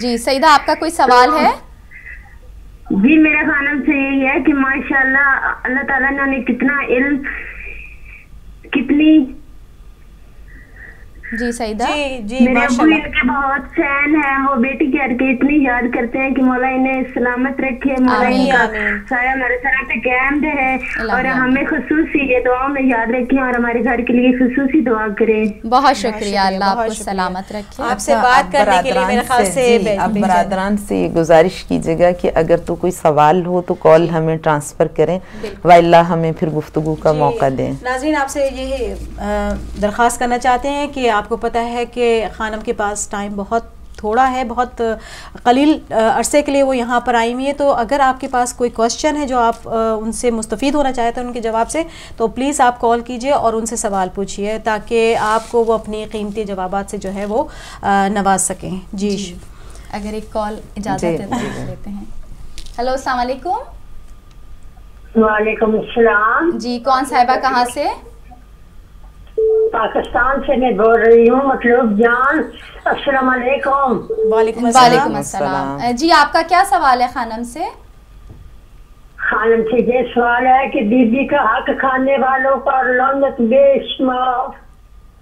جی سعیدہ آپ کا کوئی سوال ہے؟ جی میرے خانم سے یہی ہے کہ ماشاءاللہ اللہ تعالیٰ نے انہیں کتنا علم، کتنی، جی سعیدہ جی میرے ابو ان کے بہت فین ہیں، وہ بیٹی کہہ کے اتنی یاد کرتے ہیں کہ مولا انہیں سلامت رکھے، مولا ان کا سایہ ہمارے سر پہ قائم رہے، اور ہمیں خصوصی یہ دعاؤں میں یاد رکھیں اور ہمارے گھر کے لیے خصوصی دعا کریں. بہت شکریہ، اللہ آپ کو سلامت رکھے. آپ سے بات کرنے کے لیے میرے خیال سے اب برادران سے یہ گزارش کیجیے گا کہ اگر تو کوئی سوال ہو تو کال ہمیں ٹرانسفر کریں، وائلا ہمیں پھر گفتگو کا موقع دیں. ناظرین آپ سے یہ درخواست کرنا چاہتے ہیں کہ آپ کو پتہ ہے کہ خانم کے پاس ٹائم بہت تھوڑا ہے، بہت قلیل عرصے کے لیے وہ یہاں پر آئی ہوئی ہے، تو اگر آپ کے پاس کوئی کوشچن ہے جو آپ ان سے مستفید ہونا چاہتے ہیں ان کے جواب سے، تو پلیز آپ کال کیجئے اور ان سے سوال پوچھیے تاکہ آپ کو وہ اپنی قیمتی جوابات سے جو ہے وہ نواز سکیں. جی اگر ایک کال اجازت ہے تو لیتے ہیں. ہلو السلام علیکم. وعلیکم السلام. جی کون صاحبہ کہاں سے؟ پاکستان سے میں بول رہی ہوں، مطلوب جان. السلام علیکم. وعلیکم السلام. جی آپ کا کیا سوال ہے خانم سے؟ خانم سے یہ سوال ہے کہ بی بی کا حق کھانے والوں پر لعنت بے شمار.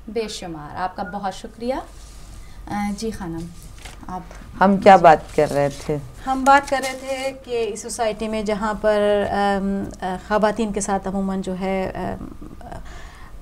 بے شمار. آپ کا بہت شکریہ. جی خانم آپ. ہم کیا بات کر رہے تھے؟ ہم بات کر رہے تھے کہ اس سوسائٹی میں جہاں پر خواتین کے ساتھ عموماً جو ہے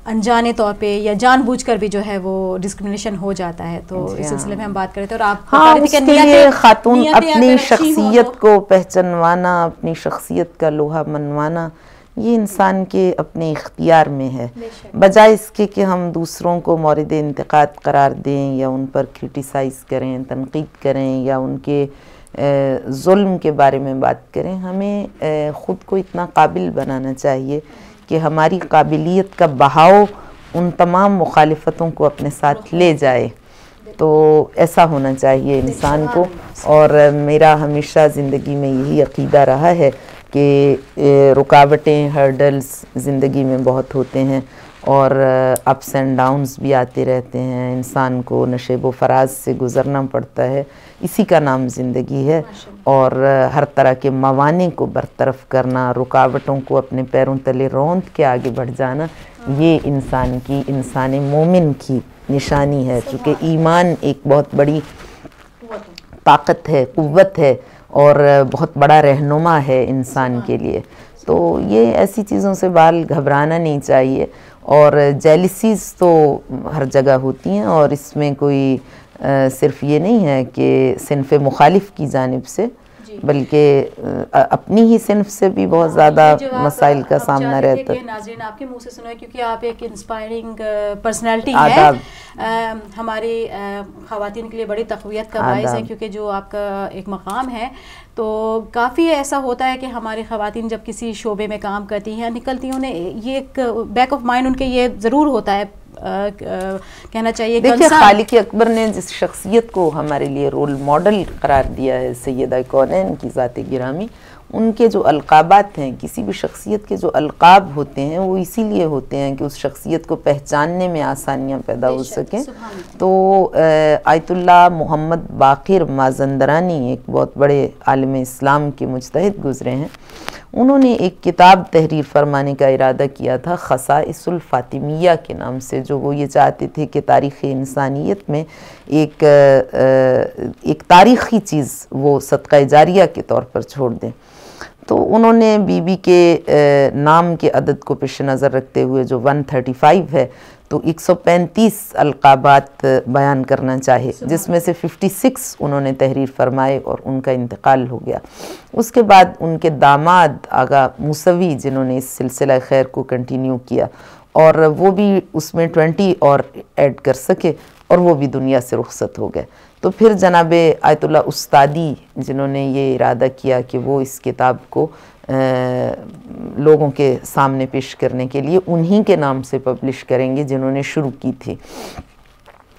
انجانے طور پہ یا جان بوجھ کر بھی جو ہے وہ ڈسکرمنیشن ہو جاتا ہے، تو اس سلسلے میں ہم بات کر رہے تھے. اور آپ اس کے لیے خاتون اپنی شخصیت کو پہچانوانا، اپنی شخصیت کا لوہا منوانا یہ انسان کے اپنے اختیار میں ہے، بجائے اس کے کہ ہم دوسروں کو مورد انتقاد قرار دیں یا ان پر کرٹیسائز کریں، تنقید کریں یا ان کے ظلم کے بارے میں بات کریں. ہمیں خود کو اتنا قابل بنانا چاہیے کہ ہماری قابلیت کا بہاؤ ان تمام مخالفتوں کو اپنے ساتھ لے جائے. تو ایسا ہونا چاہیے انسان کو. اور میرا ہمیشہ زندگی میں یہی عقیدہ رہا ہے کہ رکاوٹیں، ہرڈلز زندگی میں بہت ہوتے ہیں اور اپس اینڈ ڈاؤنز بھی آتے رہتے ہیں، انسان کو نشیب و فراز سے گزرنا پڑتا ہے. اسی کا نام زندگی ہے. اور ہر طرح کے موانع کو برطرف کرنا، رکاوٹوں کو اپنے پیروں تلے روند کے آگے بڑھ جانا، یہ انسان مومن کی نشانی ہے. چونکہ ایمان ایک بہت بڑی طاقت ہے، قوت ہے اور بہت بڑا رہنما ہے انسان کے لیے. تو یہ ایسی چیزوں سے بال گھبرانا نہیں چاہیے. اور جیلسیز تو ہر جگہ ہوتی ہیں، اور اس میں کوئی صرف یہ نہیں ہے کہ صنف مخالف کی جانب سے، بلکہ اپنی ہی صنف سے بھی بہت زیادہ مسائل کا سامنا رہتا ہے. ناظرین آپ کے منہ سے سنا ہے کیونکہ آپ ایک انسپائرنگ پرسنالٹی ہیں، ہماری خواتین کے لیے بڑی تقویت کا باعث ہے، کیونکہ جو آپ کا ایک مقام ہے تو کافی ایسا ہوتا ہے کہ ہماری خواتین جب کسی شعبے میں کام کرتی ہیں نکلتی ہیں، انہیں یہ ایک بیک آف مائنڈ ان کے یہ ضرور ہوتا ہے کہنا چاہیے. دیکھیں خالق اکبر نے جس شخصیت کو ہمارے لیے رول ماڈل قرار دیا ہے، سیدہ کونین کی ذات گرامی، ان کے جو القابات ہیں، کسی بھی شخصیت کے جو القاب ہوتے ہیں وہ اسی لیے ہوتے ہیں کہ اس شخصیت کو پہچاننے میں آسانیاں پیدا ہو سکیں. تو آیت اللہ محمد باقر مازندرانی ایک بہت بڑے عالم اسلام کے مجتہد گزرے ہیں. انہوں نے ایک کتاب تحریر فرمانے کا ارادہ کیا تھا خصائص الفاطمیہ کے نام سے، جو وہ یہ چاہتے تھے کہ تاریخ انسانیت میں ایک تاریخی چیز وہ صدقہ جاریہ کے طور پر چھوڑ دیں. تو انہوں نے بی بی کے نام کے عدد کو پیش نظر رکھتے ہوئے جو 135 ہے تو 135 القابات بیان کرنا چاہے، جس میں سے 56 انہوں نے تحریر فرمائے اور ان کا انتقال ہو گیا. اس کے بعد ان کے داماد آغا موسوی جنہوں نے اس سلسلہ خیر کو کنٹینیو کیا، اور وہ بھی اس میں 20 اور ایڈ کر سکے اور وہ بھی دنیا سے رخصت ہو گئے. تو پھر جناب آیت اللہ استادی جنہوں نے یہ ارادہ کیا کہ وہ اس کتاب کو لوگوں کے سامنے پیش کرنے کے لیے انہی کے نام سے پبلش کریں گے جنہوں نے شروع کی تھی،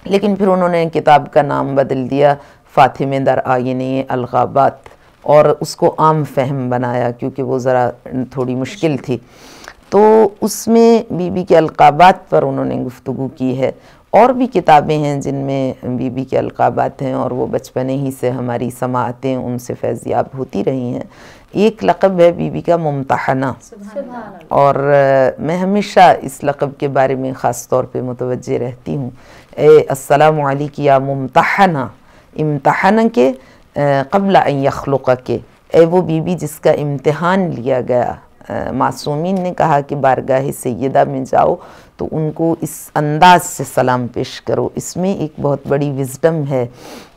لیکن پھر انہوں نے کتاب کا نام بدل دیا فاطمہ در آئینہ الغابات، اور اس کو عام فہم بنایا کیونکہ وہ ذرا تھوڑی مشکل تھی. تو اس میں بی بی کے القابات پر انہوں نے گفتگو کی ہے، اور بھی کتابیں ہیں جن میں بی بی کے القابات ہیں اور وہ بچپنے ہی سے ہماری سماعتیں ان سے فیضیاب ہوتی رہی ہیں. ایک لقب ہے بی بی کا ممتحنہ، اور میں ہمیشہ اس لقب کے بارے میں خاص طور پہ متوجہ رہتی ہوں. اے السلام علیکم یا ممتحنہ، امتحان کے قبل ان یخلق کے، اے وہ بی بی جس کا امتحان لیا گیا. معصومین نے کہا کہ بارگاہ سیدہ میں جاؤ تو ان کو اس انداز سے سلام پیش کرو. اس میں ایک بہت بڑی وزڈم ہے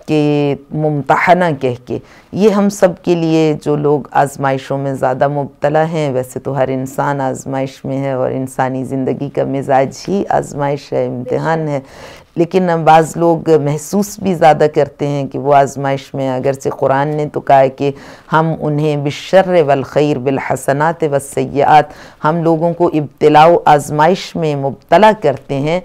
کہ ممتحنہ کہہ کے، یہ ہم سب کے لیے جو لوگ آزمائشوں میں زیادہ مبتلا ہیں، ویسے تو ہر انسان آزمائش میں ہے اور انسانی زندگی کا مزاج ہی آزمائش ہے، امتحان ہے، لیکن بعض لوگ محسوس بھی زیادہ کرتے ہیں کہ وہ آزمائش میں، اگرچہ قرآن نے تو کہا ہے کہ ہم انہیں بالشر والخیر بالحسنات والسیئات، ہم لوگوں کو ابتلاء و آزمائش میں مبتلا کرتے ہیں،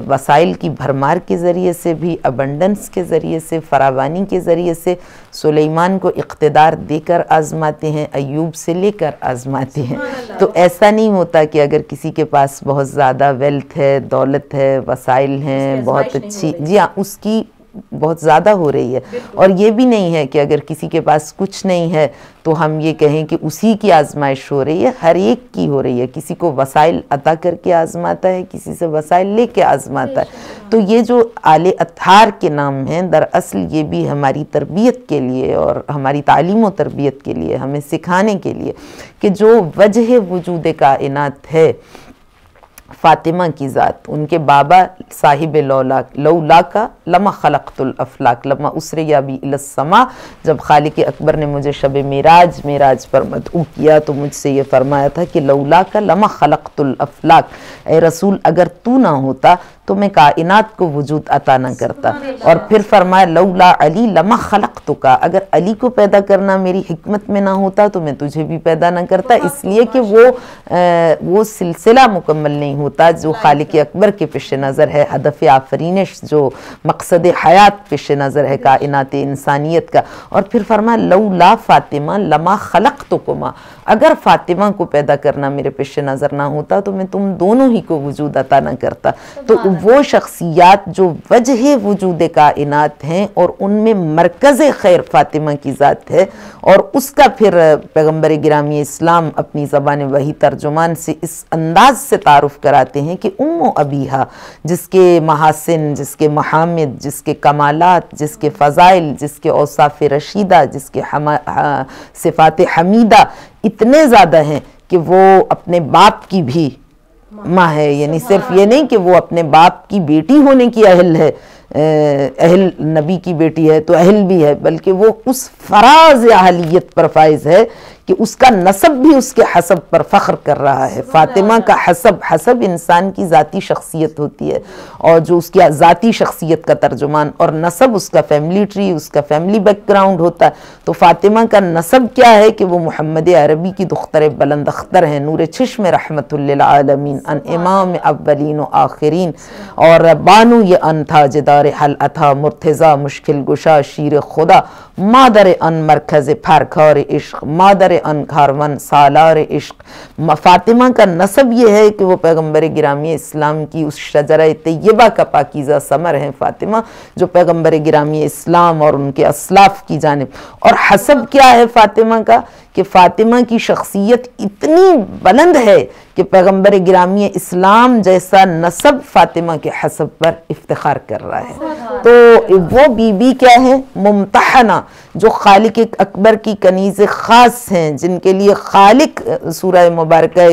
وسائل کی بھرمار کے ذریعے سے بھی، ابنڈنس کے ذریعے سے، فراوانی کے ذریعے سے. سلیمان کو اقتدار دے کر آزماتے ہیں، ایوب سے لے کر آزماتے ہیں. تو ایسا نہیں ہوتا کہ اگر کسی کے پاس بہت زیادہ ویلتھ ہے، دولت ہے، وسائل ہیں، بہت اچھی، جی ہاں، اس کی بہت زیادہ ہو رہی ہے. اور یہ بھی نہیں ہے کہ اگر کسی کے پاس کچھ نہیں ہے تو ہم یہ کہیں کہ اسی کی آزمائش ہو رہی ہے، ہر ایک کی ہو رہی ہے. کسی کو وسائل عطا کر کے آزماتا ہے، کسی سے وسائل لے کے آزماتا ہے. تو یہ جو آل اطہار کے نام ہیں، دراصل یہ بھی ہماری تربیت کے لیے اور ہماری تعلیم و تربیت کے لیے، ہمیں سکھانے کے لیے کہ جو وجہ وجود کائنات ہے، فاطمہ کی ذات، ان کے بابا صاحب لولا کا لما خلقت الافلاک لما اسریا بی الی السماء. جب خالق اکبر نے مجھے شب معراج پر مدعو کیا تو مجھ سے یہ فرمایا تھا کہ لولا کا لما خلقت الافلاک، اے رسول اگر تو نہ ہوتا تو میں کائنات کو وجود عطا نہ کرتا. اور پھر فرمایا لولا علی لما خلقتک، اگر علی کو پیدا کرنا میری حکمت میں نہ ہوتا تو میں تجھے بھی پیدا نہ کرتا، اس لیے کہ وہ سلسلہ مکمل نہیں ہوتا جو خالق اکبر کے پیش نظر ہے، ہدف آفرینش جو مقصد حیات پیش نظر ہے کائنات انسانیت کا. اور پھر فرمایا لولا فاطمہ لما خلقتکما، اگر فاطمہ کو پیدا کرنا میرے پیش نظر نہ ہوتا تو میں تم دونوں ہی کو وجود عطا نہ کرتا. تو وہ شخصیات جو وجہ وجود کائنات ہیں اور ان میں مرکز خیر فاطمہ کی ذات ہے، اور اس کا پھر پیغمبر گرامی اسلام اپنی زبان وحی ترجمان سے اس انداز سے تعارف کراتے ہیں کہ ام و ابیہا، جس کے محاسن، جس کے محامد، جس کے کمالات، جس کے فضائل، جس کے اوصاف رشیدہ، جس کے صفات حمیدہ اتنے زیادہ ہیں کہ وہ اپنے باپ کی بھی ماں ہے. یعنی صرف یہ نہیں کہ وہ اپنے باپ کی بیٹی ہونے کی اہل ہے، اہل نبی کی بیٹی ہے تو اہل بھی ہے، بلکہ وہ اس فراز اہلیت پر فائز ہے کہ اس کا نسب بھی اس کے حسب پر فخر کر رہا ہے. فاطمہ کا حسب انسان کی ذاتی شخصیت ہوتی ہے، اور جو اس کی ذاتی شخصیت کا ترجمان، اور نسب اس کا فیملی ٹری، اس کا فیملی بیک گراؤنڈ ہوتا ہے. تو فاطمہ کا نسب کیا ہے کہ وہ محمد عربی کی دختر بلند اختر ہیں، نور چشم رحمت للعالمین، ان امام اولین و آخرین، اور بانو یہ ان تھا جدار حل اتھا مرتضی مشکل گشا شیر خدا، مادر ان مرکز پھرکھار عشق، مادر ان کارون سالار عشق. فاطمہ کا نسب یہ ہے کہ وہ پیغمبر گرامی اسلام کی اس شجرہ طیبہ کا پاکیزہ ثمر ہیں فاطمہ، جو پیغمبر گرامی اسلام اور ان کے اسلاف کی جانب. اور حسب کیا ہے فاطمہ کا کہ فاطمہ کی شخصیت اتنی بلند ہے کہ پیغمبر گرامی اسلام جیسا نسب فاطمہ کے حسب پر افتخار کر رہا ہے. تو وہ بی بی کیا ہے؟ ممتحنہ، جو خالق اکبر کی کنیز خاص ہیں، جن کے لیے خالق سورہ مبارکہ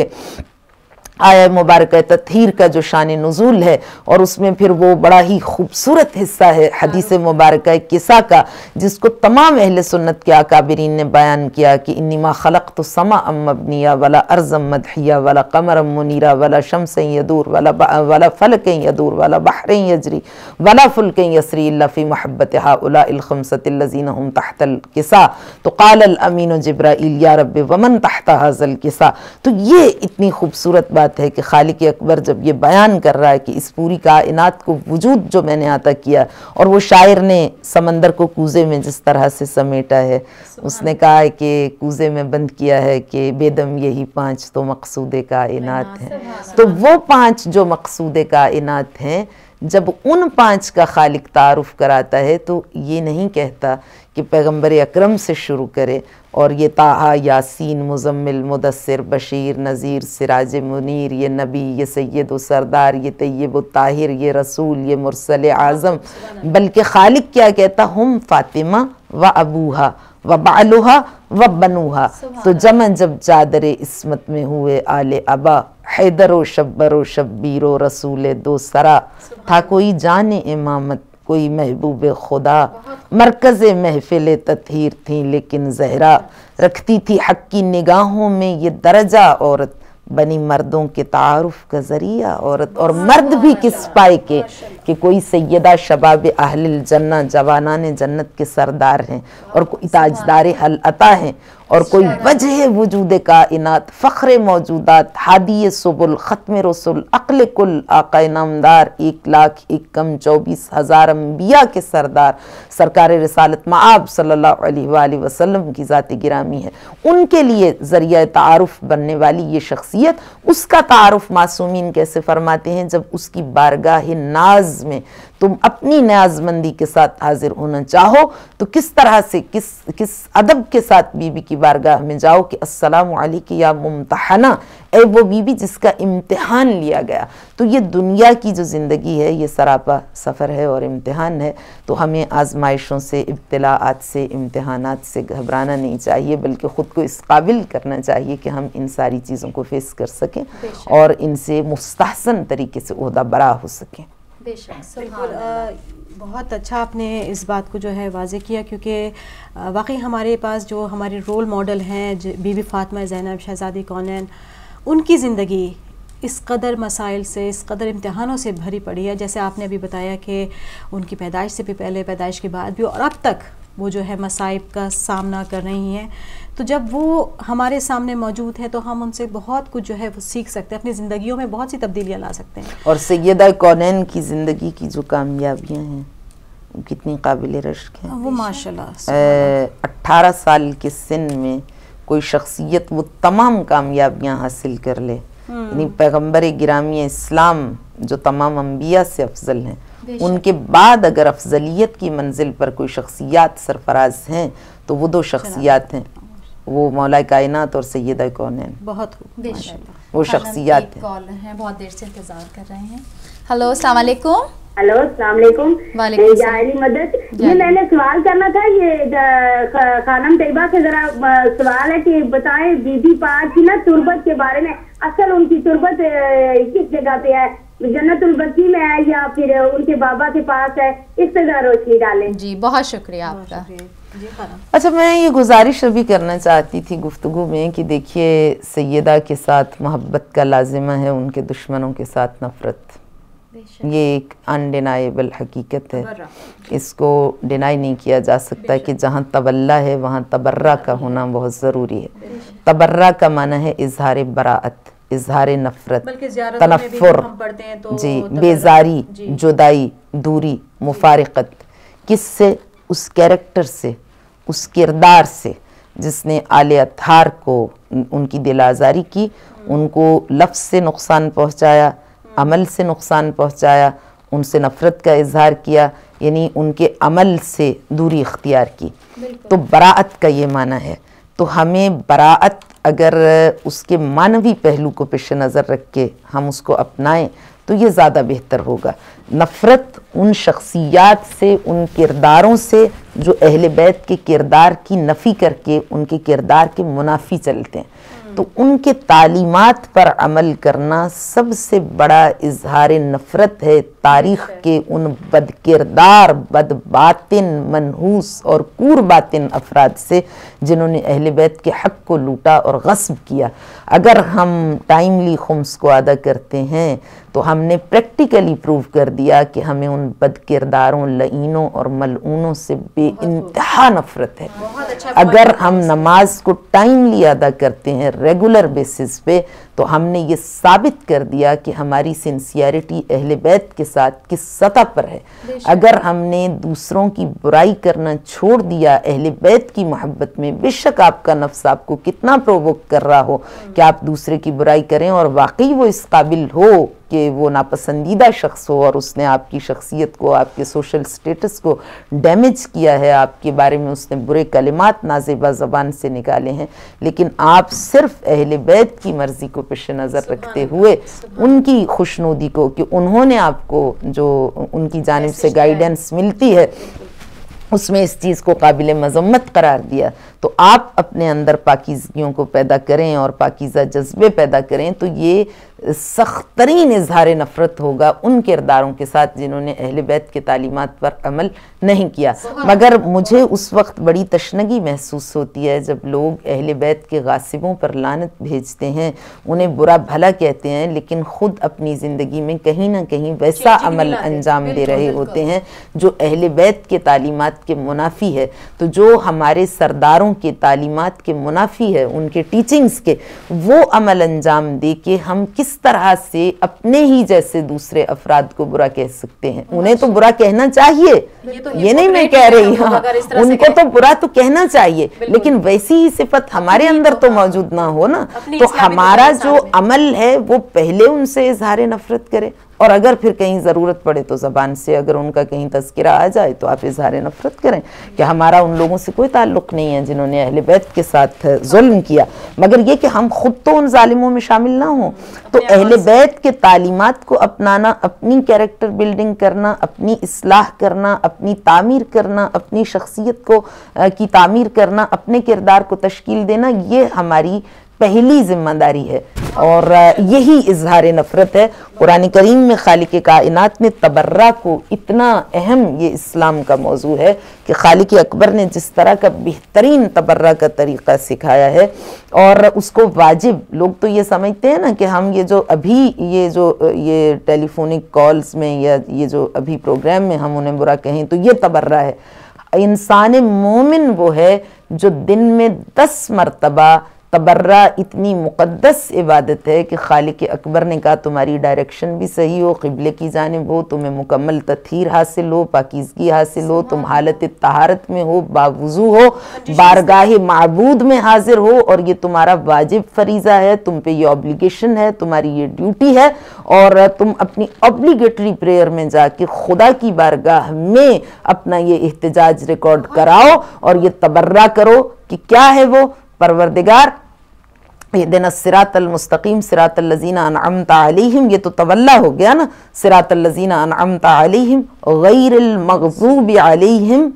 آیہ مبارکہ تطہیر کا جو شان نزول ہے، اور اس میں پھر وہ بڑا ہی خوبصورت حصہ ہے حدیث مبارکہ کسا کا، جس کو تمام اہل سنت کے اکابرین نے بیان کیا کہ انی ما خلقت السماء مبنیہ ولا ارضا مدحیہ ولا قمرا منیرا ولا شمسا یدور ولا فلکا یدور ولا بحر یجری ولا فلک یسری الا فی محبت هؤلاء الخمسة الذین هم تحت الکسا. تو قال الامین جبرائیل یا رب ومن تحت هذا الکسا. تو یہ اتنی خوبصورت بات ہے کہ خالق اکبر جب یہ بیان کر رہا ہے کہ اس پوری کائنات کو وجود جو میں نے عطا کیا، اور وہ شاعر نے سمندر کو کوزے میں جس طرح سے سمیٹا ہے، اس نے کہا ہے کہ کوزے میں بند کیا ہے کہ بیدم یہی 5 تو مقصود کائنات ہیں. تو وہ 5 جو مقصود کائنات ہیں، جب ان 5 کا خالق تعارف کراتا ہے تو یہ نہیں کہتا کہ پیغمبر اکرم سے شروع کرے اور یہ طٰہٰ، یاسین، مزمل، مدثر، بشیر، نذیر، سراج منیر، یہ نبی، یہ سید و سردار، یہ طیب و طاہر، یہ رسول، یہ مرسل اعظم، بلکہ خالق کیا کہتا؟ ہم فاطمہ و ابوہا و بعلہا و بنوہا. تو جمع جب چادر عصمت میں ہوئے آل ابا، حیدر و شبر و شبیر و رسول دو سرا. تھا کوئی جان امامت، کوئی محبوب خدا، مرکز محفل تطہیر تھیں لیکن زہرا. رکھتی تھی حق کی نگاہوں میں یہ درجہ عورت، بنی مردوں کے تعارف کا ذریعہ عورت. اور مرد بھی کس پائے کے کہ کوئی سیدہ شباب اہل الجنہ، جوانان جنت کے سردار ہیں، اور کوئی تاجدار حل عطا ہیں، اور کوئی وجہ وجود کائنات، فخر موجودات، ہادی سبل، ختم رسل، عقل کل، آقا نامدار، 1,01,24,000 انبیاء کے سردار، سرکار رسالت مآب صلی اللہ علیہ وآلہ وسلم کی ذات گرامی ہے. ان کے لیے ذریعہ تعارف بننے والی یہ شخصیت، اس کا تعارف معصومین کیسے فرماتے ہیں؟ جب اس کی بارگاہ ناز میں تم اپنی نیاز مندی کے ساتھ حاضر ہونا چاہو تو کس طرح سے، کس ادب کے ساتھ بی بی کی بارگاہ میں جاؤ کہ السلام علیکم یا ممتحنہ، اے وہ بی بی جس کا امتحان لیا گیا. تو یہ دنیا کی جو زندگی ہے یہ سراپا سفر ہے اور امتحان ہے. تو ہمیں آزمائشوں سے، ابتلاءات سے، امتحانات سے گھبرانا نہیں چاہیے، بلکہ خود کو اس قابل کرنا چاہیے کہ ہم ان ساری چیزوں کو فیس کر سکیں اور ان سے مستحسن طریقے سے عہدہ برا ہو سکیں. بالکل بہت اچھا آپ نے اس بات کو جو ہے واضح کیا، کیونکہ واقعی ہمارے پاس جو ہمارے رول ماڈل ہیں بی بی فاطمہ زینب شہزادی کونین، ان کی زندگی اس قدر مسائل سے، اس قدر امتحانوں سے بھری پڑی ہے. جیسے آپ نے ابھی بتایا کہ ان کی پیدائش سے بھی پہلے، پیدائش کے بعد بھی، اور اب تک وہ جو ہے مصائب کا سامنا کر رہی ہیں. تو جب وہ ہمارے سامنے موجود ہے تو ہم ان سے بہت کچھ جو ہے وہ سیکھ سکتے ہیں، اپنی زندگیوں میں بہت سی تبدیلیاں لا سکتے ہیں. اور سیدہ کونین کی زندگی کی جو کامیابیاں ہیں وہ کتنی قابل رشک ہیں. وہ ماشاءاللہ 18 سال کے سن میں کوئی شخصیت وہ تمام کامیابیاں حاصل کر لے، یعنی پیغمبر گرامی اسلام جو تمام انبیاء سے افضل ہیں، ان کے بعد اگر افضلیت کی منزل پر کوئی شخصیات سرفراز ہیں تو وہ 2 شخصیات ہیں، وہ مولا کائنات اور سیدہ کونین. بہت وہ شخصیات ہیں. کال ہیں، بہت دیر سے انتظار کر رہے ہیں. ہلو السلام علیکم. ہلو السلام علیکم. وعلیکم السلام. جاہلی مدد، یہ میں نے سوال کرنا تھا، یہ خانم طیبہ سے ذرا سوال ہے کہ بتائیں بی بی پاک کی نا تربت کے بارے میں، اصل ان کی تربت کس جگہ پہ ہے؟ جنت البقیع میں ہے یا پھر ان کے بابا کے پاس ہے؟ اس پہ ذرا روشنی ڈالیں. جی بہت شکریہ آپ کا. اچھا، میں یہ گزارش ابھی کرنا چاہتی تھی گفتگو میں کہ دیکھیے سیدہ کے ساتھ محبت کا لازمہ ہے ان کے دشمنوں کے ساتھ نفرت. یہ ایک انڈینائیبل حقیقت ہے، اس کو ڈینائی نہیں کیا جا سکتا کہ جہاں تولہ ہے وہاں تبرہ کا ہونا بہت ضروری ہے. تبرہ کا معنی ہے اظہار براءت، اظہار نفرت، تنفر، جی بیزاری، جدائی، دوری، مفارقت. کس سے؟ اس کیریکٹر سے، اس کردار سے جس نے آل اطہار کو ان کی دل آزاری کی، ان کو لفظ سے نقصان پہنچایا، عمل سے نقصان پہنچایا، ان سے نفرت کا اظہار کیا، یعنی ان کے عمل سے دوری اختیار کی. تو براءت کا یہ معنی ہے. تو ہمیں براءت اگر اس کے معنوی پہلو کو پیش نظر رکھ کے ہم اس کو اپنائیں تو یہ زیادہ بہتر ہوگا. نفرت ان شخصیات سے، ان کرداروں سے جو اہل بیت کے کردار کی نفی کر کے ان کے کردار کے منافی چلتے ہیں. تو ان کے تعلیمات پر عمل کرنا سب سے بڑا اظہار نفرت ہے تاریخ کے ان بد کردار، بد باطن، منحوس اور کور باطن افراد سے جنہوں نے اہل بیت کے حق کو لوٹا اور غصب کیا. اگر ہم ٹائملی خمس کو ادا کرتے ہیں تو ہم نے پریکٹیکلی پروو کر دیا کہ ہمیں ان بد کرداروں، لعینوں اور ملعونوں سے بے انتہا نفرت ہے. اگر ہم نماز کو ٹائملی ادا کرتے ہیں ریگولر بیسس پہ تو ہم نے یہ ثابت کر دیا کہ ہماری سنسیئرٹی اہل بیت کے ساتھ کس سطح پر ہے. اگر ہم نے دوسروں کی برائی کرنا چھوڑ دیا اہل بیت کی محبت میں، بے شک آپ کا نفس آپ کو کتنا پرووک کر رہا ہو کہ آپ دوسرے کی برائی کریں اور واقعی وہ اس قابل ہو کہ وہ ناپسندیدہ شخص ہو اور اس نے آپ کی شخصیت کو، آپ کے سوشل سٹیٹس کو ڈیمیج کیا ہے، آپ کے بارے میں اس نے برے کلمات نازیبہ زبان سے نکالے ہیں، لیکن آپ صرف اہل بیت کی مرضی کو پیش نظر رکھتے ہوئے ان کی خوشنودی کو، کہ انہوں نے آپ کو جو ان کی جانب سے گائیڈنس ملتی ہے اس میں اس چیز کو قابل مذمت قرار دیا، تو آپ اپنے اندر پاکیزگیوں کو پیدا کریں اور پاکیزہ جذبے پیدا کریں، تو یہ سخت ترین اظہار نفرت ہوگا ان کرداروں کے ساتھ جنہوں نے اہل بیت کے تعلیمات پر عمل نہیں کیا. مگر مجھے اس وقت بڑی تشنگی محسوس ہوتی ہے جب لوگ اہل بیت کے غاصبوں پر لعنت بھیجتے ہیں، انہیں برا بھلا کہتے ہیں، لیکن خود اپنی زندگی میں کہیں نہ کہیں ویسا عمل انجام دے رہے ہوتے ہیں جو اہل بیت کے تعلیمات کے منافی ہے. تو جو ہمارے سرداروں کے تعلیمات کے منافی ہے، ان کے ٹیچنگز کے، وہ عمل انجام دے کے ہم کس طرح سے اپنے ہی جیسے دوسرے افراد کو برا کہہ سکتے ہیں؟ انہیں تو برا کہنا چاہیے، یہ نہیں میں کہہ رہی ہوں، ان کو تو برا تو کہنا چاہیے، لیکن ویسی ہی صفت ہمارے اندر تو موجود نہ ہو نا. تو ہمارا جو عمل ہے وہ پہلے ان سے اظہار نفرت کرے، اور اگر پھر کہیں ضرورت پڑے تو زبان سے اگر ان کا کہیں تذکرہ آ جائے تو آپ اظہار نفرت کریں کہ ہمارا ان لوگوں سے کوئی تعلق نہیں ہے جنہوں نے اہل بیت کے ساتھ ظلم کیا، مگر یہ کہ ہم خود تو ان ظالموں میں شامل نہ ہوں. تو اہل بیت کے تعلیمات کو اپنانا، اپنی کیریکٹر بلڈنگ کرنا، اپنی اصلاح کرنا، اپنی تعمیر کرنا، اپنی شخصیت کو کی تعمیر کرنا، اپنے کردار کو تشکیل دینا، یہ ہماری پہلی ذمہ داری ہے، اور یہی اظہار نفرت ہے. قرآن کریم میں خالق کائنات نے تبرہ کو اتنا اہم، یہ اسلام کا موضوع ہے کہ خالق اکبر نے جس طرح کا بہترین تبرہ کا طریقہ سکھایا ہے، اور اس کو واجب، لوگ تو یہ سمجھتے ہیں نا کہ ہم یہ جو ابھی یہ ٹیلی فونک کالز میں یا یہ جو ابھی پروگرام میں ہم انہیں برا کہیں تو یہ تبرہ ہے. انسان مومن وہ ہے جو دن میں 10 مرتبہ تبرہ، اتنی مقدس عبادت ہے کہ خالق اکبر نے کہا تمہاری ڈائریکشن بھی صحیح ہو، قبلے کی جانب ہو، تمہیں مکمل تطہیر حاصل ہو، پاکیزگی حاصل ہو، تم حالت طہارت میں ہو، باوضو ہو، بارگاہ معبود میں حاضر ہو، اور یہ تمہارا واجب فریضہ ہے، تم پہ یہ اوبلیگیشن ہے، تمہاری یہ ڈیوٹی ہے، اور تم اپنی اوبلیگیٹری پریئر میں جا کے خدا کی بارگاہ میں اپنا یہ احتجاج ریکارڈ کراؤ اور یہ تبرہ کرو کہ کیا ہے وہ پروردگار اہدنا الصراط المستقیم صراط الذین انعمت علیہم، یہ تو تولا ہو گیا نا، صراط الذین انعمت علیہم غیر المغضوب علیہم،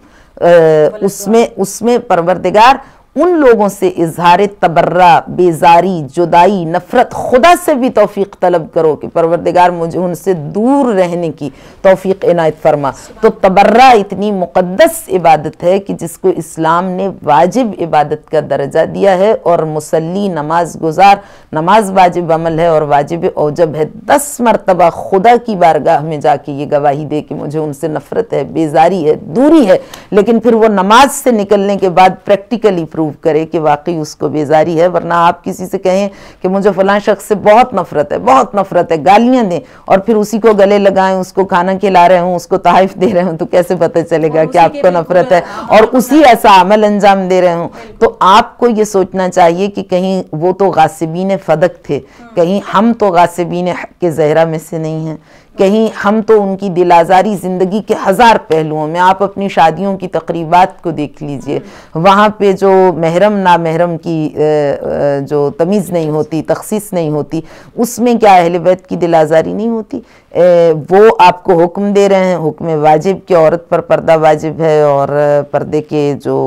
اس میں پروردگار ان لوگوں سے اظہار تبرہ، بیزاری، جدائی، نفرت، خدا سے بھی توفیق طلب کرو کہ پروردگار مجھے ان سے دور رہنے کی توفیق عنایت فرما. تو تبرہ اتنی مقدس عبادت ہے کہ جس کو اسلام نے واجب عبادت کا درجہ دیا ہے، اور مسلی، نماز گزار، نماز واجب عمل ہے اور واجب اوجب ہے، 10 مرتبہ خدا کی بارگاہ میں جا کے یہ گواہی دے کہ مجھے ان سے نفرت ہے، بیزاری ہے، دوری ہے، لیکن پھر وہ نماز سے نکلنے کے بعد پریکٹیکلی پروو کرے کہ واقعی اس کو بیزاری ہے. ورنہ آپ کسی سے کہیں کہ مجھے فلاں شخص سے بہت نفرت ہے، بہت نفرت ہے، گالیاں دیں، اور پھر اسی کو گلے لگائیں، اس کو کھانا کھلا رہے ہوں، اس کو تحائف دے رہے ہوں، تو کیسے پتہ چلے گا کہ آپ کو نفرت ہے، اور اسی ایسا عمل انجام دے رہے ہوں. تو آپ کو یہ سوچنا چاہیے کہ کہیں وہ تو غاصبین فدق تھے، کہیں ہم تو غاصبین حق کے زہرہ میں سے نہیں ہیں، کہیں ہم تو ان کی دل آزاری زندگی کے 1000 پہلوؤں میں، آپ اپنی شادیوں کی تقریبات کو دیکھ لیجئے، وہاں پہ جو محرم نامحرم کی جو تمیز نہیں ہوتی، تخصیص نہیں ہوتی، اس میں کیا اہل بیت کی دل آزاری نہیں ہوتی؟ وہ آپ کو حکم دے رہے ہیں، حکم واجب کہ عورت پر پردہ واجب ہے، اور پردے کے جو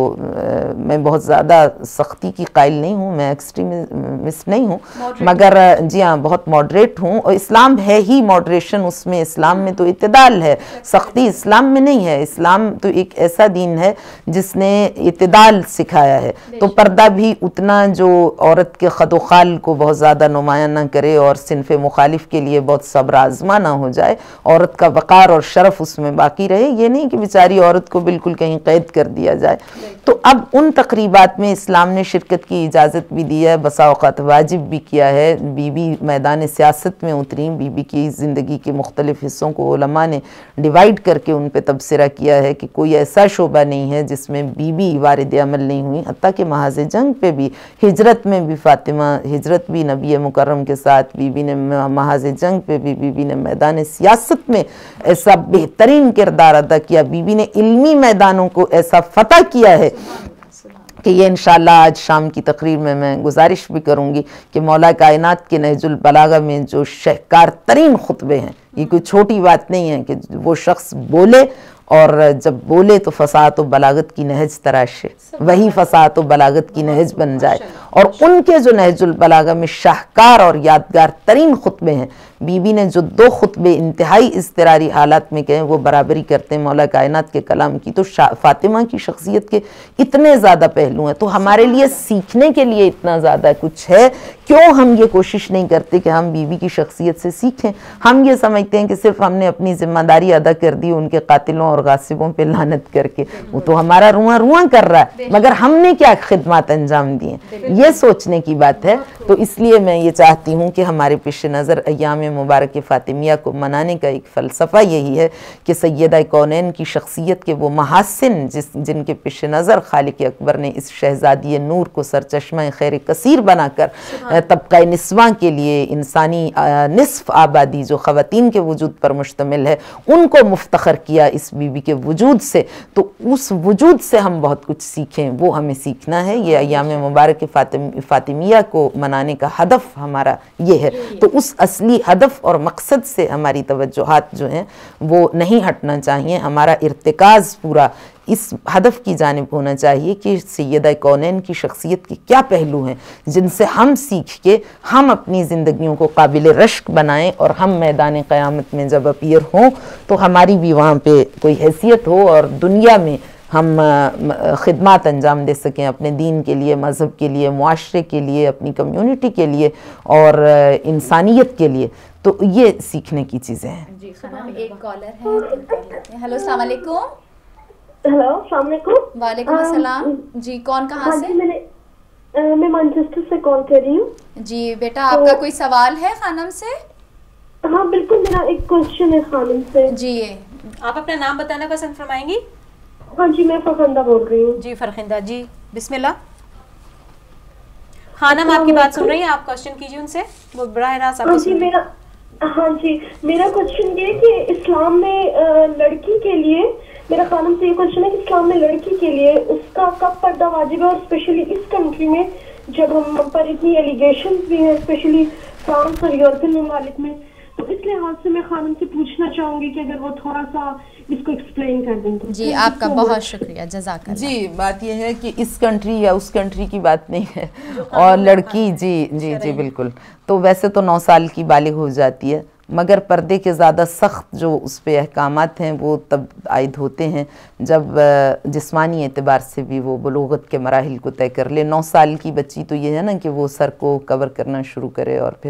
میں بہت زیادہ سختی کی قائل نہیں ہوں، میں ایکسٹریمسٹ نہیں ہوں، مگر جی ہاں بہت ماڈریٹ ہوں، اور اسلام ہے ہی ماڈریشن، اس میں اسلام میں تو اعتدال ہے، سختی اسلام میں نہیں ہے. اسلام تو ایک ایسا دین ہے جس نے اعتدال سکھایا ہے. تو پردہ بھی اتنا جو عورت کے خد و خال کو بہت زیادہ نمایاں نہ کرے اور صنف مخالف کے لیے بہت صبر آزما نہ ہو جائے, عورت کا وقار اور شرف اس میں باقی رہے. یہ نہیں کہ بیچاری عورت کو بالکل کہیں قید کر دیا جائے. تو اب ان تقریبات میں اسلام نے شرکت کی اجازت بھی دی ہے, بسا اوقات واجب بھی کیا ہے. بی بی میدان سیاست میں اتری, بی بی کی زندگی کے مختلف حصوں کو علماء نے ڈیوائیڈ کر کے ان پہ تبصرہ کیا ہے کہ کوئی ایسا شعبہ نہیں ہے جس میں بی بی وارد عمل نہیں ہوئی. حتیٰ کہ محاذ جنگ پہ بھی, ہجرت میں بھی فاطمہ, ہجرت بھی نبی مکرم کے ساتھ, بی بی نے محاذ جنگ پہ بھی, بی بی نے میدان سیاست میں ایسا بہترین کردار ادا کیا, بی بی نے علمی میدانوں کو ایسا فتح کیا ہے کہ یہ انشاءاللہ آج شام کی تقریر میں گزارش بھی کروں گی کہ مولا کائنات کے نہج البلاغہ میں جو شہکار ترین خطبے ہیں, یہ کوئی چھوٹی بات نہیں ہے کہ وہ شخص بولے اور جب بولے تو فصاحت و بلاغت کی نہج تراشے, وہی فصاحت و بلاغت کی نہج بن جائے. اور ان کے جو نہج البلاغہ میں شاہکار اور یادگار ترین خطبے ہیں, بی بی نے جو 2 خطبے انتہائی اضطراری حالات میں کہے وہ برابری کرتے ہیں مولا کائنات کے کلام کی. تو فاطمہ کی شخصیت کے اتنے زیادہ پہلو ہیں, تو ہمارے لیے سیکھنے کے لیے اتنا زیادہ کچھ ہے. کیوں ہم یہ کوشش نہیں کرتے کہ ہم بی بی کی شخصیت سے سیکھیں؟ ہم یہ سمجھتے ہیں کہ صرف ہم نے اپنی ذمہ داری ادا کر دی ان کے قاتلوں اور غاصبوں پہ لعنت کر کے, وہ تو ہمارا رواں رواں کر رہا ہے, مگر ہم نے کیا خدمات انجام دی ہیں, یہ سوچنے کی بات ہے. تو اس لیے میں یہ چاہتی ہوں کہ ہمارے پیش نظر ایام مبارک فاطمیہ کو منانے کا ایک فلسفہ یہی ہے کہ سیدہ کونین کی شخصیت کے وہ محاسن جن کے پیش نظر خالق اکبر نے اس شہزادی نور کو سرچشمہ خیر کثیر بنا کر طبقہ نسواں کے لیے انسانی نصف آبادی جو خواتین کے وجود پر مشتمل ہے ان کو مفتخر کیا اس بی بی کے وجود سے. تو اس وجود سے ہم بہت کچھ سیکھیں, وہ ہمیں سیکھنا ہے. یہ ایام مبارک فاطمیہ کو منانے کا ہدف ہمارا یہ ہے. تو اس اصلی ہدف اور مقصد سے ہماری توجہات جو ہیں وہ نہیں ہٹنا چاہیے. ہمارا ارتکاز پورا اس ہدف کی جانب ہونا چاہیے کہ سیدہ کونین کی شخصیت کے کیا پہلو ہیں جن سے ہم سیکھ کے ہم اپنی زندگیوں کو قابل رشک بنائیں, اور ہم میدان قیامت میں جب اپیئر ہوں تو ہماری بھی وہاں پہ کوئی حیثیت ہو اور دنیا میں ہم خدمات انجام دے سکیں اپنے دین کے لیے, مذہب کے لیے, معاشرے کے لیے, اپنی کمیونٹی کے لیے اور انسانیت کے لیے. تو یہ سیکھنے کی چیزیں ہیں. جی خانم, ایک کالر ہے. ہیلو, السلام علیکم. ہیلو, السلام علیکم. وعلیکم السلام. جی کون, کہاں سے؟ میں مانچسٹر سے کال کر رہی ہوں. جی بیٹا, آپ کا کوئی سوال ہے خانم سے؟ ہاں بالکل, میرا ایک کوشچن ہے خانم سے. جی, آپ اپنا نام بتانا پسند فرمائیں گی؟ ہاں جی, میں فرخندہ بول رہی ہوں. جی فرخندہ جی, بسم اللہ. خانم آپ کی بات سن رہی ہیں, آپ کوشچن کیجیے ان سے, وہ براہ راست آپ کو سن رہی ہیں. ہاں جی, میرا کوشچن یہ کہ اسلام میں لڑکی کے لیے, میرا خانم سے یہ کوشچن ہے کہ اسلام میں لڑکی کے لیے اس کا کب پردہ واجب ہے, اور اسپیشلی اس کنٹری میں جب ہم پر اتنی ایلیگیشنز بھی ہیں, اسپیشلی فرانس اور یورپین ممالک میں, تو اس لحاظ سے میں خانم سے پوچھنا چاہوں گی کہ اگر وہ تھوڑا سا اس کو ایکسپلین کر دیں. جی آپ کا بہت شکریہ, جزاک اللہ. جی بات یہ ہے کہ اس کنٹری یا اس کنٹری کی بات نہیں ہے, اور لڑکی جی جی جی بالکل, تو ویسے تو 9 سال کی بالغ ہو جاتی ہے, مگر پردے کے زیادہ سخت جو اس پہ احکامات ہیں وہ تب عائد ہوتے ہیں جب جسمانی اعتبار سے بھی وہ بلوغت کے مراحل کو طے کر لے. 9 سال کی بچی تو یہ ہے نا کہ وہ سر کو کور کرنا شروع کرے, اور پھر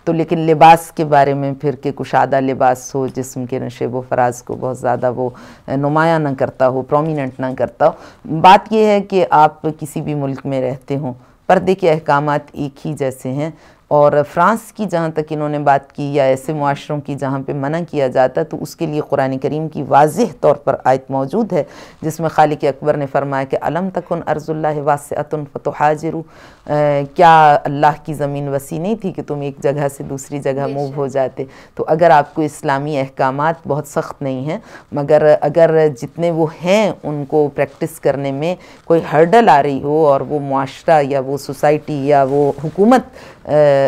تو لیکن لباس کے بارے میں پھر کہ کشادہ لباس ہو, جسم کے نشیب و فراز کو بہت زیادہ وہ نمایاں نہ کرتا ہو, پرومیننٹ نہ کرتا ہو. بات یہ ہے کہ آپ کسی بھی ملک میں رہتے ہوں, پردے کے احکامات ایک ہی جیسے ہیں. اور فرانس کی جہاں تک انہوں نے بات کی, یا ایسے معاشروں کی جہاں پہ منع کیا جاتا, تو اس کے لیے قرآن کریم کی واضح طور پر آیت موجود ہے جس میں خالق اکبر نے فرمایا کہ الم تکن ارض اللہ واسعۃ فتہاجروا, کیا اللہ کی زمین وسیع نہیں تھی کہ تم ایک جگہ سے دوسری جگہ موو ہو جاتے. تو اگر آپ کو اسلامی احکامات بہت سخت نہیں ہیں, مگر اگر جتنے وہ ہیں ان کو پریکٹس کرنے میں کوئی ہرڈل آ رہی ہو, اور وہ معاشرہ یا وہ سوسائٹی یا وہ حکومت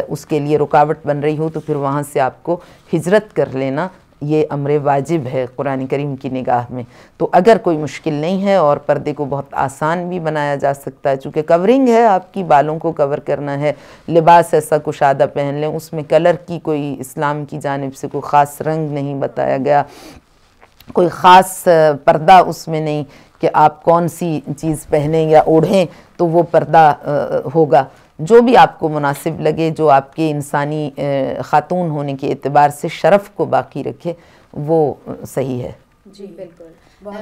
اس کے لیے رکاوٹ بن رہی ہو, تو پھر وہاں سے آپ کو ہجرت کر لینا یہ امر واجب ہے قرآن کریم کی نگاہ میں. تو اگر کوئی مشکل نہیں ہے اور پردے کو بہت آسان بھی بنایا جا سکتا ہے, چونکہ کورنگ ہے, آپ کی بالوں کو کور کرنا ہے, لباس ایسا کشادہ پہن لیں, اس میں کلر کی کوئی اسلام کی جانب سے کوئی خاص رنگ نہیں بتایا گیا, کوئی خاص پردہ اس میں نہیں کہ آپ کون سی چیز پہنیں یا اوڑھیں تو وہ پردہ ہوگا. جو بھی آپ کو مناسب لگے، جو آپ کے انسانی خاتون ہونے کے اعتبار سے شرف کو باقی رکھے، وہ صحیح ہے. جی بالکل.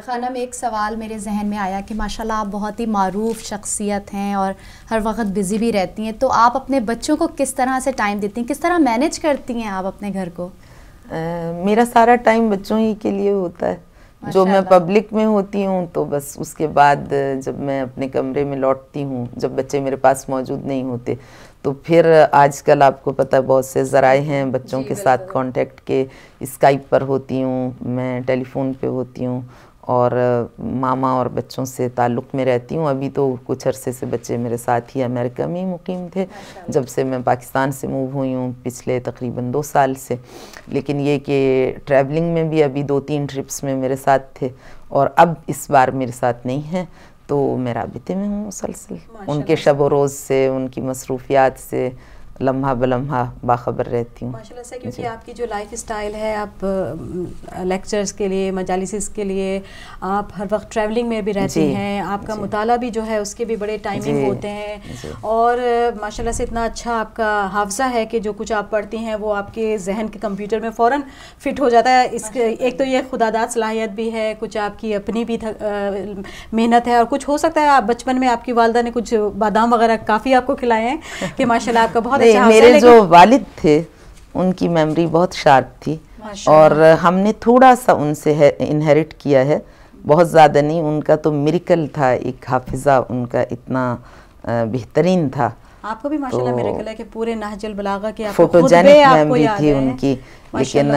خانم ایک سوال میرے ذہن میں آیا کہ ماشاءاللہ آپ بہت ہی معروف شخصیت ہیں اور ہر وقت بزی بھی رہتی ہیں، تو آپ اپنے بچوں کو کس طرح سے ٹائم دیتی ہیں، کس طرح مینیج کرتی ہیں آپ اپنے گھر کو؟ میرا سارا ٹائم بچوں ہی کے لیے ہوتا ہے. جو میں پبلک میں ہوتی ہوں تو بس اس کے بعد جب میں اپنے کمرے میں لوٹتی ہوں، جب بچے میرے پاس موجود نہیں ہوتے، تو پھر آج کل آپ کو پتہ بہت سے ذرائع ہیں بچوں کے ساتھ کانٹیکٹ کے. اسکائپ پر ہوتی ہوں میں، ٹیلی فون پہ ہوتی ہوں، اور ماما اور بچوں سے تعلق میں رہتی ہوں. ابھی تو کچھ عرصے سے بچے میرے ساتھ ہی امریکہ میں مقیم تھے جب سے میں پاکستان سے موو ہوئی ہوں پچھلے تقریباً 2 سال سے. لیکن یہ کہ ٹریولنگ میں بھی ابھی 2-3 ٹرپس میں میرے ساتھ تھے، اور اب اس بار میرے ساتھ نہیں ہیں، تو میں رابطے میں ہوں مسلسل ان کے شب و روز سے، ان کی مصروفیات سے لمحہ بلمحہ باخبر رہتی ہوں. ماشاءاللہ سے، کیونکہ آپ کی جو لائف اسٹائل ہے، آپ لیکچرز کے لیے، مجالس کے لیے آپ ہر وقت ٹریولنگ میں بھی رہتی ہیں، آپ کا مطالعہ بھی جو ہے اس کے بھی بڑے ٹائمنگ ہوتے ہیں، اور ماشاءاللہ سے اتنا اچھا آپ کا حافظہ ہے کہ جو کچھ آپ پڑھتی ہیں وہ آپ کے ذہن کے کمپیوٹر میں فوراً فٹ ہو جاتا ہے. اس ایک تو یہ خدا داد صلاحیت بھی ہے، کچھ آپ کی اپنی بھی محنت ہے، اور کچھ ہو سکتا ہے آپ بچپن میں آپ کی والدہ نے کچھ بادام وغیرہ کافی آپ کو کھلائے ہیں کہ ماشاءاللہ آپ کا بہت میرے جو والد تھے ان کی میموری بہت شارپ تھی، اور ہم نے تھوڑا سا ان سے انہیرٹ کیا ہے، بہت زیادہ نہیں. ان کا تو میریکل تھا، ایک حافظہ ان کا اتنا بہترین تھا. آپ کو بھی ماشاءاللہ میریکل ہے کہ پورے نہج البلاغہ کے فوٹوجینک میموری تھی ان کی، لیکن